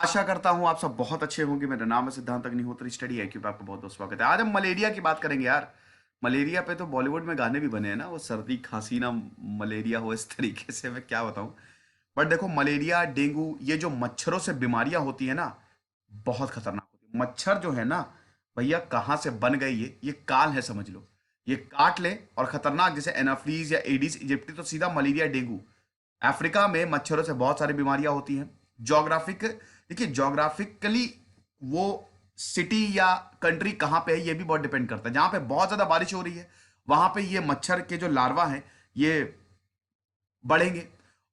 आशा करता हूं आप सब बहुत अच्छे होंगे। मेरा नाम है सिद्धांत अग्निहोत्री, स्टडी IQ पे आपका बहुत बहुत स्वागत है। आज हम मलेरिया की बात करेंगे यार। मलेरिया पे तो बॉलीवुड में गाने भी बने हैं ना, वो सर्दी खांसी ना मलेरिया हो, इस तरीके से मैं क्या बताऊं। बट देखो, मलेरिया डेंगू ये जो मच्छरों से बीमारियां होती है ना, बहुत खतरनाक होती है। मच्छर जो है ना भैया, कहाँ से बन गए ये काल है समझ लो। ये काट ले और खतरनाक, जैसे एनाफ्लीज या एडिस इजिप्टी, तो सीधा मलेरिया डेंगू। अफ्रीका में मच्छरों से बहुत सारी बीमारियां होती हैं। जोग्राफिक देखिए, जोग्राफिकली वो सिटी या कंट्री कहाँ पे है ये भी बहुत डिपेंड करता है। जहां पे बहुत ज्यादा बारिश हो रही है वहां पे ये मच्छर के जो लार्वा हैं ये बढ़ेंगे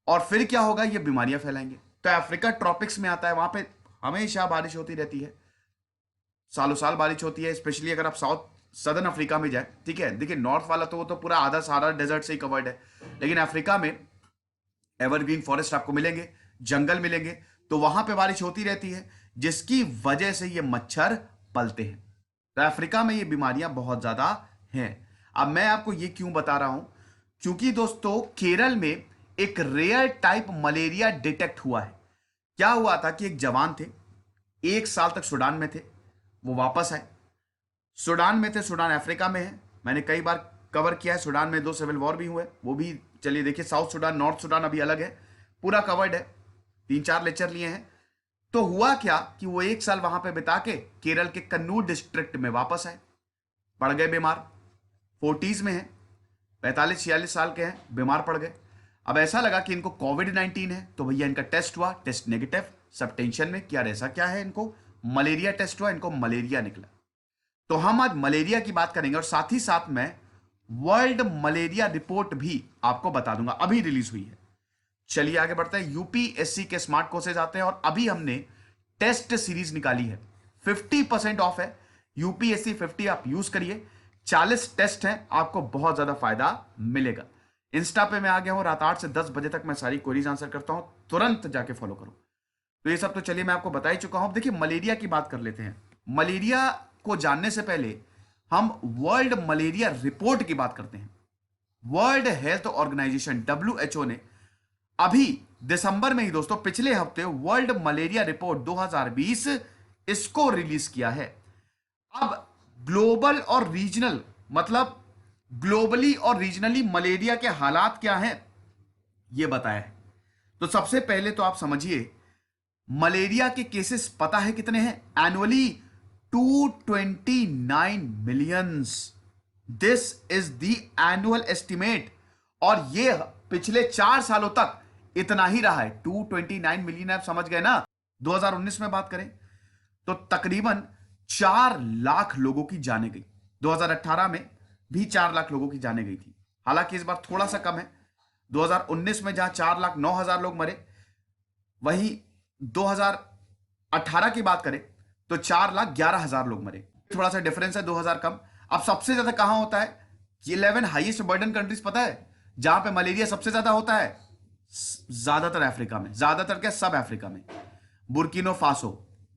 और फिर क्या होगा, ये बीमारियां फैलाएंगे। तो अफ्रीका ट्रॉपिक्स में आता है, वहां पे हमेशा बारिश होती रहती है, सालों साल बारिश होती है। स्पेशली अगर आप साउथ सदर्न अफ्रीका में जाए, ठीक है। देखिए नॉर्थ वाला तो वो तो पूरा आधा सारा डेजर्ट से ही कवर्ड है, लेकिन अफ्रीका में एवरग्रीन फॉरेस्ट आपको मिलेंगे, जंगल मिलेंगे, तो वहां पे बारिश होती रहती है, जिसकी वजह से ये मच्छर पलते हैं। तो अफ्रीका में ये बीमारियां बहुत ज्यादा हैं। अब मैं आपको ये क्यों बता रहा हूं, क्योंकि दोस्तों केरल में एक रेयर टाइप मलेरिया डिटेक्ट हुआ है। क्या हुआ था कि एक जवान थे, 1 साल तक सूडान में थे, वो वापस आए। सूडान में थे, सूडान अफ्रीका में है, मैंने कई बार कवर किया है। सूडान में 2 सिविल वॉर भी हुए, वो भी चलिए देखिए। साउथ सूडान नॉर्थ सूडान अभी अलग है, पूरा कवर्ड है, 3-4 लेक्चर लिए हैं। तो हुआ क्या कि वो 1 साल वहां पे बिता के केरल के कन्नूर डिस्ट्रिक्ट में वापस आए। पड़ गए बीमार, 40s में है, 45-46 साल के हैं, बीमार पड़ गए। अब ऐसा लगा कि इनको कोविड-19 है, तो भैया इनका टेस्ट हुआ, टेस्ट नेगेटिव। सब टेंशन में कि यार ऐसा क्या है, इनको मलेरिया टेस्ट हुआ, इनको मलेरिया निकला। तो हम आज मलेरिया की बात करेंगे और साथ ही साथ में वर्ल्ड मलेरिया रिपोर्ट भी आपको बता दूंगा, अभी रिलीज हुई है। चलिए आगे बढ़ते हैं। यूपीएससी के स्मार्ट कोर्सेज आते हैं और अभी हमने टेस्ट सीरीज निकाली है, 50% ऑफ है। यूपीएससी 50 आप यूज करिए, 40 टेस्ट हैं, आपको बहुत ज्यादा फायदा मिलेगा। इंस्टा पे मैं आ गया हूं, रात 8 से 10 बजे तक मैं सारी क्वेरीज आंसर करता हूं, तुरंत जाके फॉलो करो। तो ये सब तो चलिए मैं आपको बता ही चुका हूं। अब देखिए मलेरिया की बात कर लेते हैं। मलेरिया को जानने से पहले हम वर्ल्ड मलेरिया रिपोर्ट की बात करते हैं। वर्ल्ड हेल्थ ऑर्गेनाइजेशन WHO ने अभी दिसंबर में ही दोस्तों, पिछले हफ्ते, वर्ल्ड मलेरिया रिपोर्ट 2020 इसको रिलीज किया है। अब ग्लोबल और रीजनल, मतलब ग्लोबली और रीजनली मलेरिया के हालात क्या हैं ये बताया है। तो सबसे पहले तो आप समझिए, मलेरिया के केसेस पता है कितने हैं? Annually 229 millions. This is the annual estimate, और ये पिछले 4 सालों तक इतना ही रहा है, 229 मिलियन। आप समझ गए ना। 2019 में बात करें तो तकरीबन 4 लाख लोगों की जाने गई। 2018 में भी 4 लाख लोगों की जाने गई थी, हालांकि इस बार थोड़ा सा कम है। 2019 में जहां 4,09,000 लोग मरे, वहीं 2018 की बात करें तो 4,11,000 लोग मरे, थोड़ा सा डिफरेंस है, 2,000 कम। अब सबसे ज्यादा कहां होता है? 11 हाईएस्ट बर्डन कंट्रीज पता है जहां पे मलेरिया सबसे ज्यादा होता है? ज्यादातर अफ्रीका में, ज्यादातर क्या, सब अफ्रीका में। Burkina Faso,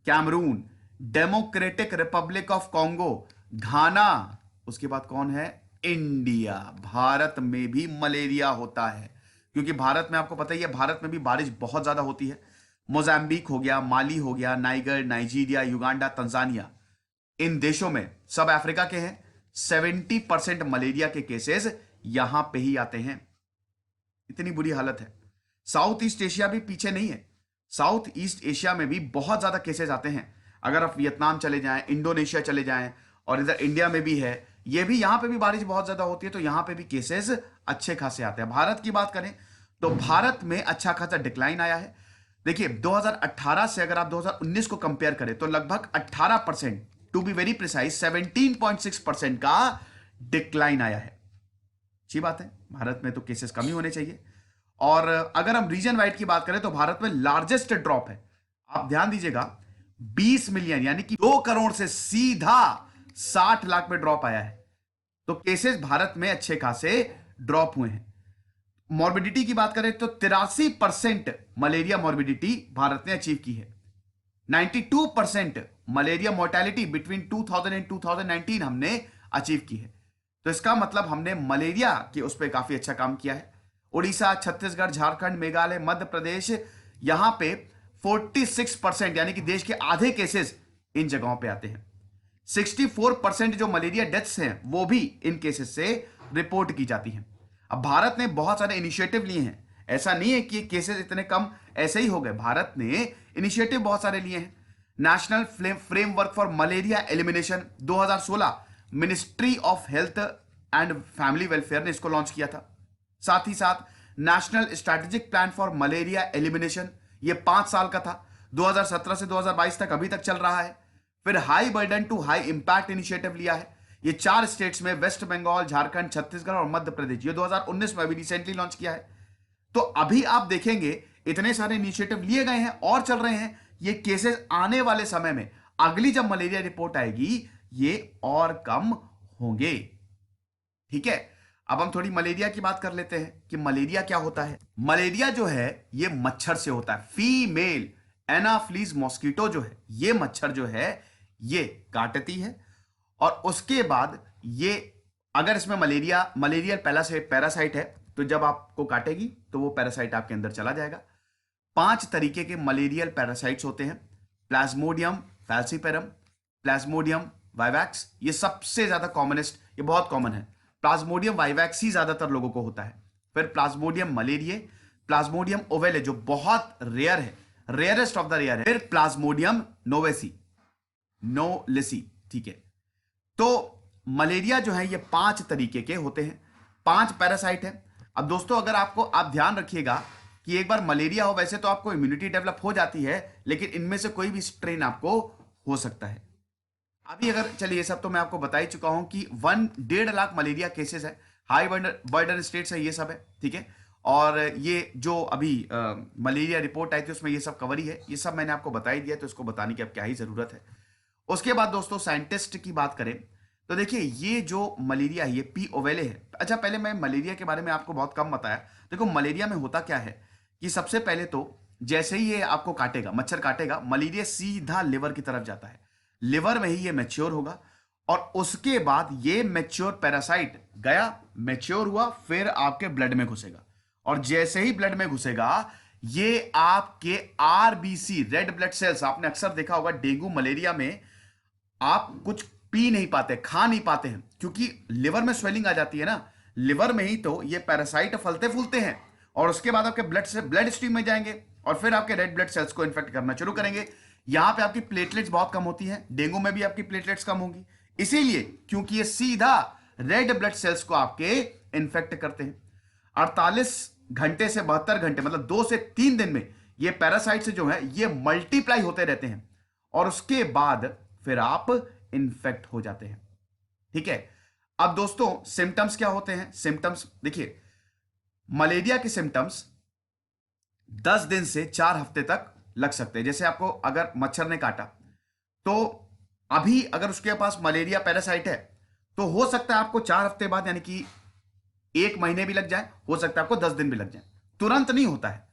Cameroon, Democratic Republic of Congo, Ghana, उसके बाद कौन है? इंडिया। भारत में भी मलेरिया होता है, क्योंकि भारत में आपको पता ही है, भारत में भी बारिश बहुत ज्यादा होती है। मोजाम्बिक हो गया, माली हो गया, नाइगर, नाइजीरिया, युगांडा, तंजानिया, इन देशों में, सब अफ्रीका के हैं। 70% मलेरिया के केसेस यहां पे ही आते हैं। इतनी बुरी हालत है। साउथ ईस्ट एशिया भी पीछे नहीं है, साउथ ईस्ट एशिया में भी बहुत ज्यादा केसेस आते हैं। अगर आप वियतनाम चले जाएं, इंडोनेशिया चले जाएं, और इधर इंडिया में भी है, ये भी, यहां पे भी बारिश बहुत ज्यादा होती है, तो यहां पे भी केसेस अच्छे खासे आते हैं। भारत की बात करें तो भारत में अच्छा खासा डिक्लाइन आया है। देखिए 2018 से अगर आप 2019 को कंपेयर करें तो लगभग 18%, टू बी वेरी प्रिसाइज 17.6% का डिक्लाइन आया है। अच्छी बात है, भारत में तो केसेस कम ही होने चाहिए। और अगर हम रीजन वाइड की बात करें तो भारत में लार्जेस्ट ड्रॉप है, आप ध्यान दीजिएगा, 20 मिलियन, यानी कि 2 करोड़ से सीधा 60 लाख में ड्रॉप आया है। तो केसेस भारत में अच्छे खासे ड्रॉप हुए हैं। मॉर्बिडिटी की बात करें तो 83% मलेरिया मॉर्बिडिटी भारत ने अचीव की है। 92% मलेरिया मोर्टेलिटी बिटवीन 2000 एंड 2019 हमने अचीव की है। तो इसका मतलब हमने मलेरिया के उस पर काफी अच्छा काम किया है। उड़ीसा, छत्तीसगढ़, झारखंड, मेघालय, मध्य प्रदेश, यहां पे 46% यानी कि देश के आधे केसेस इन जगहों पे आते हैं। 64% जो मलेरिया डेथ्स हैं वो भी इन केसेस से रिपोर्ट की जाती हैं। अब भारत ने बहुत सारे इनिशिएटिव लिए हैं, ऐसा नहीं है कि केसेस इतने कम ऐसे ही हो गए। भारत ने इनिशिएटिव बहुत सारे लिए हैं। National framework for malaria elimination 2016 ministry of health and family welfare ने इसको लॉन्च किया था। साथ ही साथ national strategic plan for malaria elimination, ये 5 साल का था, 2017 से 2022 तक अभी तक चल रहा है। फिर high burden to high impact initiative लिया है, ये 4 स्टेट्स में, वेस्ट बंगाल, झारखंड, छत्तीसगढ़ और मध्य प्रदेश, ये 2019 में अभी रिसेंटली लॉन्च किया है। तो अभी आप देखेंगे इतने सारे इनिशिएटिव लिए गए हैं और चल रहे हैं। ये केसेस आने वाले समय में, अगली जब मलेरिया रिपोर्ट आएगी, ये और कम होंगे। ठीक है, अब हम थोड़ी मलेरिया की बात कर लेते हैं कि मलेरिया क्या होता है। मलेरिया जो है ये मच्छर से होता है। फीमेल एनाफ्लीज मॉस्किटो जो है, ये मच्छर जो है ये काटती है और उसके बाद ये, अगर इसमें मलेरियल पैरासाइट है तो जब आपको काटेगी तो वो पैरासाइट आपके अंदर चला जाएगा। 5 तरीके के मलेरियल पैरासाइट्स होते हैं, प्लाज्मोडियम फैल्सीपेरम, प्लाज्मोडियम वाइवैक्स, ये सबसे ज्यादा कॉमनेस्ट, ये बहुत कॉमन है। प्लाज्मोडियम वाइवैक्स ही ज्यादातर लोगों को होता है। फिर प्लाज्मोडियम मलेरिये, प्लाज्मोडियम ओवेले जो बहुत रेयर है, रेयरेस्ट ऑफ द रेयर है। फिर प्लाज्मोडियम नोवेसी, ठीक है। तो मलेरिया जो है ये 5 तरीके के होते हैं, 5 पैरासाइट है। अब दोस्तों अगर आप ध्यान रखिएगा कि एक बार मलेरिया हो, वैसे तो आपको इम्यूनिटी डेवलप हो जाती है, लेकिन इनमें से कोई भी स्ट्रेन आपको हो सकता है। अभी अगर चलिए, ये सब तो मैं आपको बता ही चुका हूं कि 1.5 लाख मलेरिया केसेस है, हाई बर्डन स्टेट्स है, ये सब है, ठीक है। और ये जो अभी मलेरिया रिपोर्ट आई थी उसमें ये सब कवर ही है, ये सब मैंने आपको बता ही दिया, तो इसको बताने की अब क्या ही जरूरत है। उसके बाद दोस्तों साइंटिस्ट की बात करें तो देखिए ये जो मलेरिया है ये पी ओवेले है। अच्छा, पहले मैं मलेरिया के बारे में आपको बहुत कम बताया। देखो मलेरिया में होता क्या है कि सबसे पहले तो जैसे ही ये आपको काटेगा, मच्छर काटेगा, मलेरिया सीधा लिवर की तरफ जाता है, लिवर में ही ये मैच्योर होगा और उसके बाद ये मैच्योर पैरासाइट गया, मैच्योर हुआ, फिर आपके ब्लड में घुसेगा और जैसे ही ब्लड में घुसेगा ये आपके आरबीसी, रेड ब्लड सेल्स, आपने अक्सर देखा होगा डेंगू मलेरिया में आप कुछ पी नहीं पाते, खा नहीं पाते हैं, क्योंकि लिवर में स्वेलिंग आ जाती है ना, लिवर में ही तो ये पैरासाइट फलते फूलते हैं और उसके बाद आपके ब्लड स्ट्रीम में जाएंगे और फिर आपके रेड ब्लड सेल्स को इन्फेक्ट करना शुरू करेंगे। यहां पे आपकी प्लेटलेट्स बहुत कम होती हैं, डेंगू में भी आपकी प्लेटलेट्स कम होंगी, इसीलिए क्योंकि ये सीधा रेड ब्लड सेल्स को आपके इन्फेक्ट करते हैं। 48 घंटे से 72 घंटे, मतलब 2 से 3 दिन में ये पैरासाइट्स जो है ये मल्टीप्लाई होते रहते हैं और उसके बाद फिर आप इन्फेक्ट हो जाते हैं। ठीक है, अब दोस्तों सिम्टम्स क्या होते हैं? सिम्टम्स देखिए, मलेरिया के सिम्टम्स 10 दिन से 4 हफ्ते तक लग सकते हैं। जैसे आपको अगर मच्छर ने काटा तो अभी अगर उसके पास मलेरिया पैरासाइट है तो हो सकता है आपको 4 हफ्ते बाद, यानी कि 1 महीने भी लग जाए, हो सकता है आपको 10 दिन भी लग जाए, तुरंत नहीं होता है।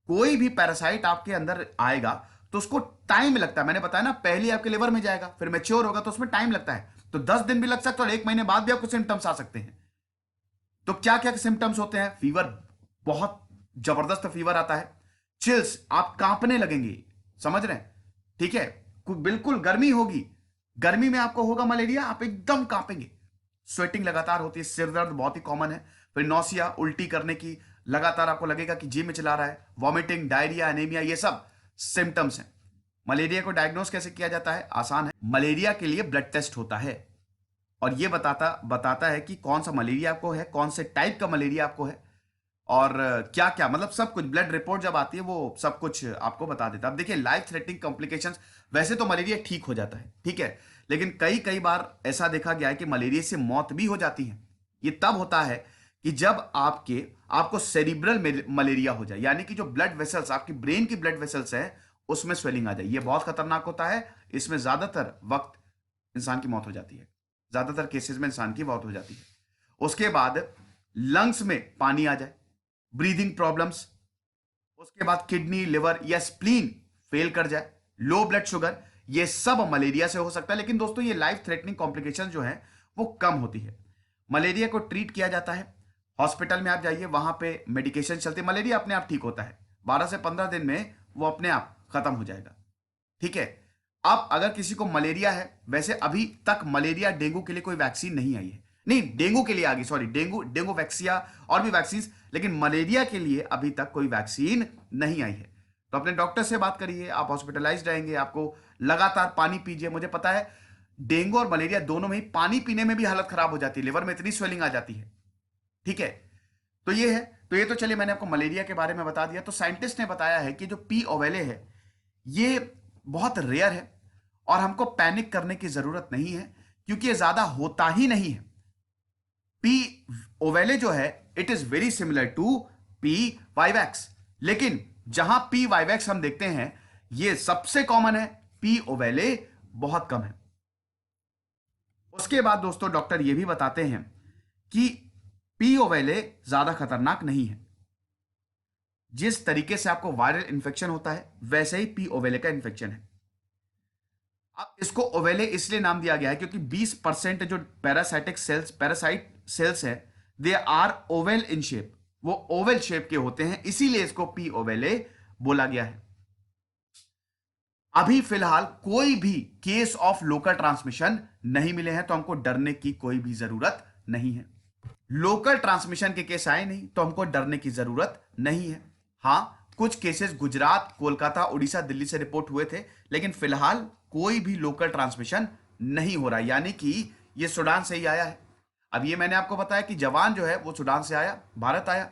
कोई भी पैरासाइट आपके अंदर आएगा तो उसको टाइम लगता है, मैंने बताया ना, पहले आपके लिवर में जाएगा, फिर मैच्योर होगा तो उसमें टाइम लगता है, तो 10 दिन भी लग सकता है और 1 महीने बाद भी आपको सिम्टम्स आ सकते हैं। तो क्या क्या सिम्टम्स होते हैं? फीवर, बहुत जबरदस्त फीवर आता है, चिल्स, आप कांपने लगेंगे, समझ रहे हैं? ठीक है, बिल्कुल गर्मी होगी, गर्मी में आपको होगा मलेरिया, आप एकदम कांपेंगे, स्वेटिंग लगातार होती है, सिर दर्द बहुत ही कॉमन है, फिर नौसिया, उल्टी करने की, लगातार आपको लगेगा कि जी में चला रहा है, वॉमिटिंग, डायरिया, एनीमिया, ये सब सिम्टम्स हैं। मलेरिया को डायग्नोस कैसे किया जाता है? आसान है, मलेरिया के लिए ब्लड टेस्ट होता है और ये बताता है कि कौन सा मलेरिया आपको है, कौन से टाइप का मलेरिया आपको है और क्या क्या, मतलब सब कुछ, ब्लड रिपोर्ट जब आती है वो सब कुछ आपको बता देता है। अब देखिए लाइफ थ्रेटनिंग कॉम्प्लिकेशंस, वैसे तो मलेरिया ठीक हो जाता है, ठीक है, लेकिन कई बार ऐसा देखा गया है कि मलेरिया से मौत भी हो जाती है। ये तब होता है कि जब आपको सेरिब्रल मलेरिया हो जाए, यानी कि जो ब्लड वेसल्स, आपकी ब्रेन की ब्लड वेसल्स है उसमें स्वेलिंग आ जाए। ये बहुत खतरनाक होता है, इसमें ज्यादातर वक्त इंसान की मौत हो जाती है, ज्यादातर केसेस में इंसान की मौत हो जाती है। उसके बाद लंग्स में पानी आ जाए, ब्रीदिंग प्रॉब्लम्स, उसके बाद किडनी, लिवर या स्प्लीन फेल कर जाए, लो ब्लड शुगर, ये सब मलेरिया से हो सकता है। लेकिन दोस्तों ये लाइफ थ्रेटनिंग कॉम्प्लिकेशन जो है वो कम होती है। मलेरिया को ट्रीट किया जाता है, हॉस्पिटल में आप जाइए, वहां पे मेडिकेशन चलती है, मलेरिया अपने आप ठीक होता है, 12 से 15 दिन में वो अपने आप खत्म हो जाएगा। ठीक है। अब अगर किसी को मलेरिया है, वैसे अभी तक मलेरिया डेंगू के लिए कोई वैक्सीन नहीं आई है, नहीं डेंगू के लिए आ गई, सॉरी, डेंगू वैक्सिया और भी वैक्सीन, लेकिन मलेरिया के लिए अभी तक कोई वैक्सीन नहीं आई है। तो अपने डॉक्टर से बात करिए, आप हॉस्पिटलाइज रहेंगे, आपको लगातार पानी पीजिए। मुझे पता है डेंगू और मलेरिया दोनों में ही पानी पीने में भी हालत खराब हो जाती है, लिवर में इतनी स्वेलिंग आ जाती है। ठीक है। तो ये है, तो ये तो चलिए मैंने आपको मलेरिया के बारे में बता दिया। तो साइंटिस्ट ने बताया है कि जो पी ओवेले है ये बहुत रेयर है और हमको पैनिक करने की जरूरत नहीं है, क्योंकि ये ज्यादा होता ही नहीं है। पी ओवेले जो है it is very similar to P vivax, लेकिन जहां पी वाइवैक्स हम देखते हैं ये सबसे कॉमन है, पी ओवेले बहुत कम है। उसके बाद दोस्तों डॉक्टर ये भी बताते हैं कि पी ओवेले ज्यादा खतरनाक नहीं है। जिस तरीके से आपको वायरल इन्फेक्शन होता है वैसे ही पी ओवेले का इन्फेक्शन है। अब इसको ओवेले इसलिए नाम दिया गया है क्योंकि 20% जो पैरासाइट सेल्स है they are oval in shape, वो ओवेल शेप के होते हैं, इसीलिए इसको पी ओवेले बोला गया है। अभी फिलहाल कोई भी केस ऑफ लोकल ट्रांसमिशन नहीं मिले हैं, तो हमको डरने की कोई भी जरूरत नहीं है। लोकल ट्रांसमिशन के केस आए नहीं तो हमको डरने की जरूरत नहीं है। हां, कुछ केसेस गुजरात, कोलकाता, उड़ीसा, दिल्ली से रिपोर्ट हुए थे, लेकिन फिलहाल कोई भी लोकल ट्रांसमिशन नहीं हो रहा, यानी कि ये सूडान से ही आया है। अब ये मैंने आपको बताया कि जवान जो है वो सूडान से आया, भारत आया,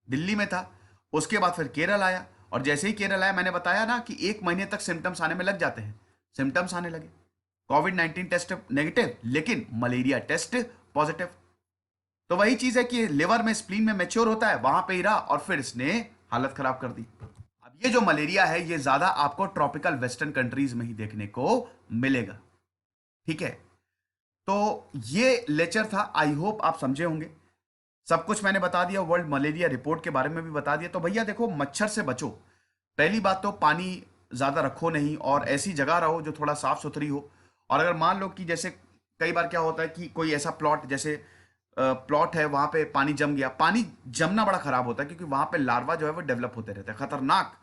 दिल्ली में था, उसके बाद फिर केरल आया, और जैसे ही केरल आया मैंने बताया ना कि 1 महीने तक सिम्टम्स आने में लग जाते हैं। सिम्टम्स आने लगे, कोविड-19 टेस्ट नेगेटिव लेकिन मलेरिया टेस्ट पॉजिटिव। तो वही चीज है कि लिवर में, स्प्लीन में मैच्योर होता है, वहां पे ही रहा और फिर इसने हालत खराब कर दी। अब ये जो मलेरिया है ये ज्यादा आपको ट्रॉपिकल वेस्टर्न कंट्रीज में ही देखने को मिलेगा। ठीक है। तो ये लेक्चर था, आई होप आप समझे होंगे। सब कुछ मैंने बता दिया, वर्ल्ड मलेरिया रिपोर्ट के बारे में भी बता दिया। तो भैया देखो, मच्छर से बचो। पहली बात तो पानी ज्यादा रखो नहीं, और ऐसी जगह रहो जो थोड़ा साफ सुथरी हो। और अगर मान लो कि जैसे कई बार क्या होता है कि कोई ऐसा प्लॉट, जैसे प्लॉट है, वहां पे पानी जम गया, पानी जमना बड़ा खराब होता है क्योंकि वहां पे लार्वा जो है वो डेवलप होते रहते हैं, खतरनाक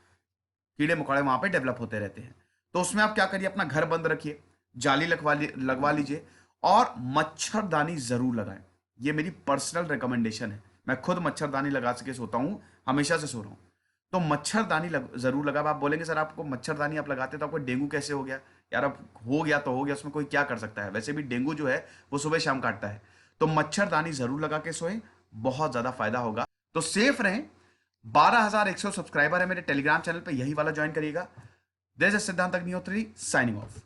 कीड़े मकोड़े वहां पे डेवलप होते रहते हैं। तो उसमें आप क्या करिए, अपना घर बंद रखिए, जाली लगवा लीजिए, और मच्छरदानी जरूर लगाएं। ये मेरी पर्सनल रिकमेंडेशन है, मैं खुद मच्छरदानी लगा के सोता हूं, हमेशा से सो रहा हूं। तो मच्छरदानी जरूर लगा। आप बोलेंगे सर आपको मच्छरदानी आप लगाते तो आपको डेंगू कैसे हो गया? यार अब हो गया तो हो गया, उसमें कोई क्या कर सकता है, वैसे भी डेंगू जो है वो सुबह शाम काटता है। तो मच्छरदानी जरूर लगा के सोएं, बहुत ज्यादा फायदा होगा। तो सेफ रहें। 12,100 सब्सक्राइबर है मेरे टेलीग्राम चैनल पे, यही वाला ज्वाइन करिएगा। दिस इज सिद्धांत अग्निहोत्री साइनिंग ऑफ।